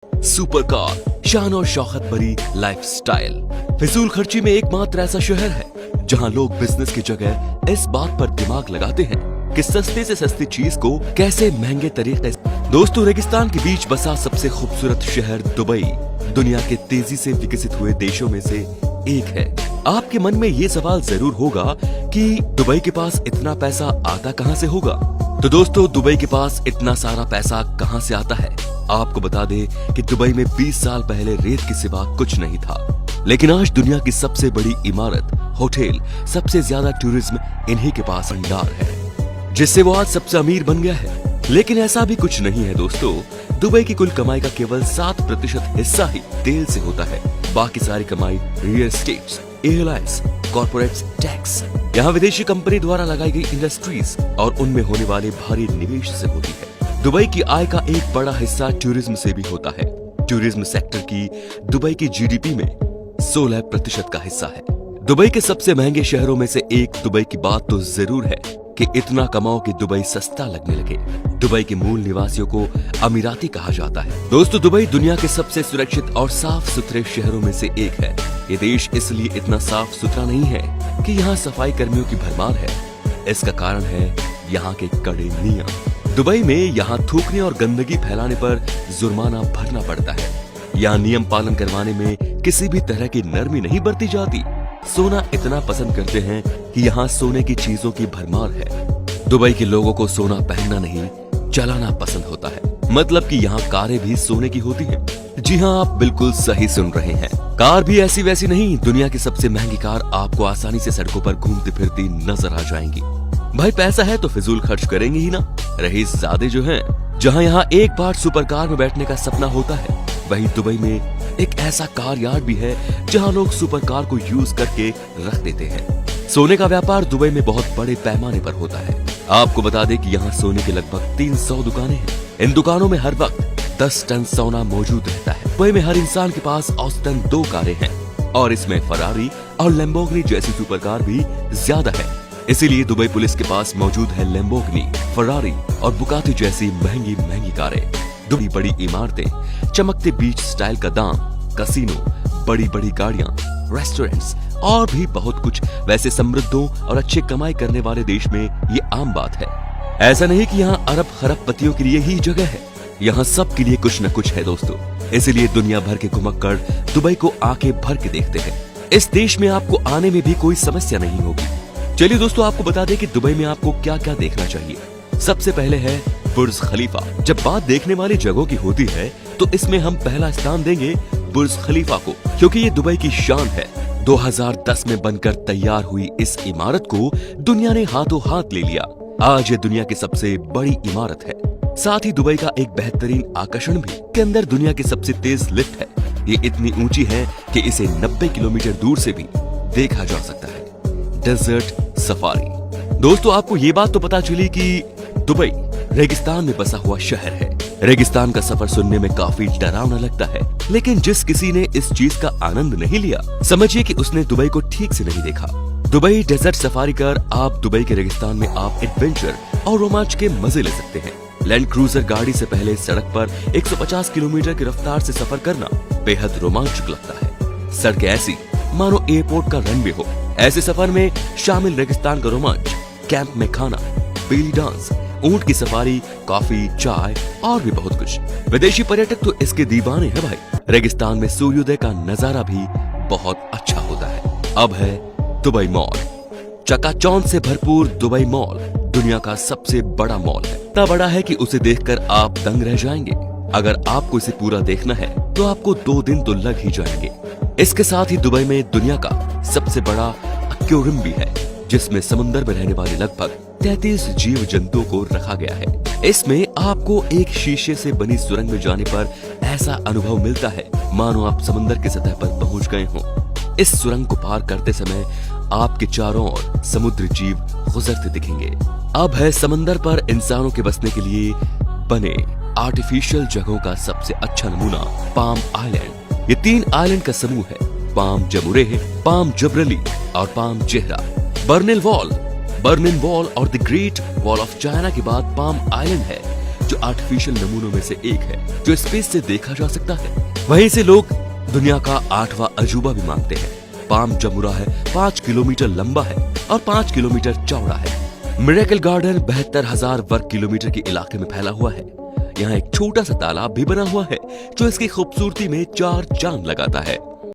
Super car, शान और शौकत भरी लाइफस्टाइल। फिजूल खर्ची में एकमात्र ऐसा शहर है जहां लोग बिजनेस की जगह इस बात पर दिमाग लगाते हैं कि सस्ते से सस्ती चीज को कैसे महंगे तरीके से। दोस्तों, रेगिस्तान के बीच बसा सबसे खूबसूरत शहर दुबई दुनिया के तेजी से विकसित हुए देशों में से एक है। आपके मन में ये सवाल जरूर होगा कि दुबई के पास इतना पैसा आता कहां से होगा। तो दोस्तों, दुबई के पास इतना सारा पैसा कहां से आता है? आपको बता दें कि दुबई में 20 साल पहले रेत के सिवा कुछ नहीं था, लेकिन आज दुनिया की सबसे बड़ी इमारत, होटल, सबसे ज्यादा टूरिज्म इन्हीं के पास भंडार है, जिससे वो आज सबसे अमीर बन गया है। लेकिन ऐसा भी कुछ नहीं है दोस्तों। दुबई की कुल कमाई का केवल 7% हिस्सा ही तेल से होता है। बाकी सारी कमाई real estate, airlines, corporate tax, यहाँ विदेशी कंपनी द्वारा लगाई गई इंडस्ट्रीज और उनमें होने वाले भारी निवेश से होती है। दुबई की आय का एक बड़ा हिस्सा टूरिज्म से भी होता है। टूरिज्म सेक्टर की दुबई की जीडीपी में 16% का हिस्सा है। दुबई के सबसे महंगे शहरों में से एक दुबई की बात तो जरूर है कि इतना कमाओ कि दुबई सस्ता लगने लगे। दुबई के मूल निवासियों को अमीराती कहा जाता है। दोस्तों, दुबई दुनिया के सबसे सुरक्षित और साफ सुथरे शहरों में से एक है। ये देश इसलिए इतना साफ सुथरा नहीं है कि यहाँ सफाई कर्मियों की भरमार है। इसका कारण है यहाँ के कड़े नियम। दुबई में यहाँ थूकने और गंदगी फैलाने पर जुर्माना भरना पड़ता है। यहाँ नियम पालन करवाने में किसी भी तरह की नरमी नहीं बरती जाती। सोना इतना पसंद करते हैं कि यहाँ सोने की चीजों की भरमार है। दुबई के लोगों को सोना पहनना नहीं, चलाना पसंद होता है। मतलब कि यहाँ कारें भी सोने की होती हैं। जी हाँ, आप बिल्कुल सही सुन रहे हैं। कार भी ऐसी वैसी नहीं, दुनिया की सबसे महंगी कार आपको आसानी से सड़कों पर घूमती फिरती नजर आ जाएंगी। भाई, पैसा है तो फिजूल खर्च करेंगे ही ना। रईस ज़ादे जो हैं, जहाँ यहाँ एक बार सुपर कार में बैठने का सपना होता है, वही दुबई में एक ऐसा कार यार्ड भी है जहाँ लोग सुपर कार को यूज करके रख देते हैं। सोने का व्यापार दुबई में बहुत बड़े पैमाने पर होता है। आपको बता दें कि यहाँ सोने की लगभग 300 दुकानें हैं। इन दुकानों में हर वक्त 10 टन सोना मौजूद रहता है। दुबई में हर इंसान के पास औसतन 2 कारें हैं और इसमें फरारी और लैम्बोर्गिनी जैसी सुपर कार भी ज्यादा है। इसीलिए दुबई पुलिस के पास मौजूद है लैम्बोर्गिनी, फरारी और बुगाटी जैसी महंगी महंगी कारें। दुबई बड़ी इमारतें, चमकते बीच स्टाइल का दाम, कसीनो, बड़ी बड़ी गाड़ियां, रेस्टोरेंट्स और भी बहुत कुछ। वैसे समृद्धों और अच्छे कमाई करने वाले देश में ये आम बात है। ऐसा नहीं कि यहाँ अरब खरबपतियों के लिए ही जगह है। यहाँ सब के लिए कुछ न कुछ है दोस्तों। इसीलिए दुनिया भर के घुमक्कड़ दुबई को आंखें भर के देखते हैं। इस देश में आपको आने में भी कोई समस्या नहीं होगी। चलिए दोस्तों, आपको बता दें कि दुबई में आपको क्या क्या देखना चाहिए। सबसे पहले है बुर्ज खलीफा। जब बात देखने वाली जगहों की होती है तो इसमें हम पहला स्थान देंगे बुर्ज खलीफा को, क्योंकि ये दुबई की शान है। 2010 में बनकर तैयार हुई इस इमारत को दुनिया ने हाथों हाथ ले लिया। आज ये दुनिया की सबसे बड़ी इमारत है। साथ ही दुबई का एक बेहतरीन आकर्षण भी के अंदर दुनिया की सबसे तेज लिफ्ट है। ये इतनी ऊंची है कि इसे 90 किलोमीटर दूर से भी देखा जा सकता है। Desert safari. दोस्तों, आपको ये बात तो पता चली कि दुबई रेगिस्तान में बसा हुआ शहर है। रेगिस्तान का सफर सुनने में काफी डरावना लगता है, लेकिन जिस किसी ने इस चीज का आनंद नहीं लिया, समझिए कि उसने दुबई को ठीक से नहीं देखा। दुबई डेजर्ट सफारी कर आप दुबई के रेगिस्तान में आप एडवेंचर और रोमांच के मजे ले सकते हैं। लैंड क्रूजर गाड़ी से पहले सड़क पर 150 किलोमीटर की रफ्तार से सफर करना बेहद रोमांचक लगता है। सड़कें ऐसी मानो एयरपोर्ट का रनवे हो। ऐसे सफर में शामिल रेगिस्तान का रोमांच, कैंप में खाना, बेली डांस, ऊंट की सफारी, कॉफी, चाय और भी बहुत कुछ। विदेशी पर्यटक तो इसके दीवाने हैं भाई। रेगिस्तान में सूर्योदय का नजारा भी बहुत अच्छा होता है। अब है दुबई मॉल। चकाचौंध से भरपूर दुबई मॉल दुनिया का सबसे बड़ा मॉल है। इतना बड़ा है कि उसे देखकर आप दंग रह जाएंगे। अगर आपको इसे पूरा देखना है तो आपको 2 दिन तो लग ही जाएंगे। इसके साथ ही दुबई में दुनिया का सबसे बड़ा एक्वेरियम भी है, जिसमें समुद्र में रहने वाले लगभग 33 जीव जंतुओं को रखा गया है। इसमें आपको एक शीशे से बनी सुरंग में जाने पर ऐसा अनुभव मिलता है मानो आप समुद्र की सतह पर पहुंच गए हों। इस सुरंग को पार करते समय आपके चारों ओर समुद्री जीव गुजरते दिखेंगे। अब है समंदर पर इंसानों के बसने के लिए बने आर्टिफिशियल जगहों का सबसे अच्छा नमूना पाम आइलैंड। ये 3 आइलैंड का समूह है। पाम जमुरेह, पाम जबरली और पाम जेहरा। बर्निन वॉल और the great wall of China के बाद पाम आइलैंड है, जो आर्टिफिशियल नमूनों में से एक है जो स्पेस से देखा जा सकता है। वहीं से लोग दुनिया का 8वां अजूबा भी मानते हैं। पाम जमुरा है, 5 किलोमीटर लंबा है और 5 किलोमीटर चौड़ा है। मिरेकल गार्डन 72,000 वर्ग किलोमीटर के इलाके में फैला हुआ है। यहाँ एक छोटा सा तालाब भी बना हुआ है जो इसकी खूबसूरती में 4 चांद लगाता है।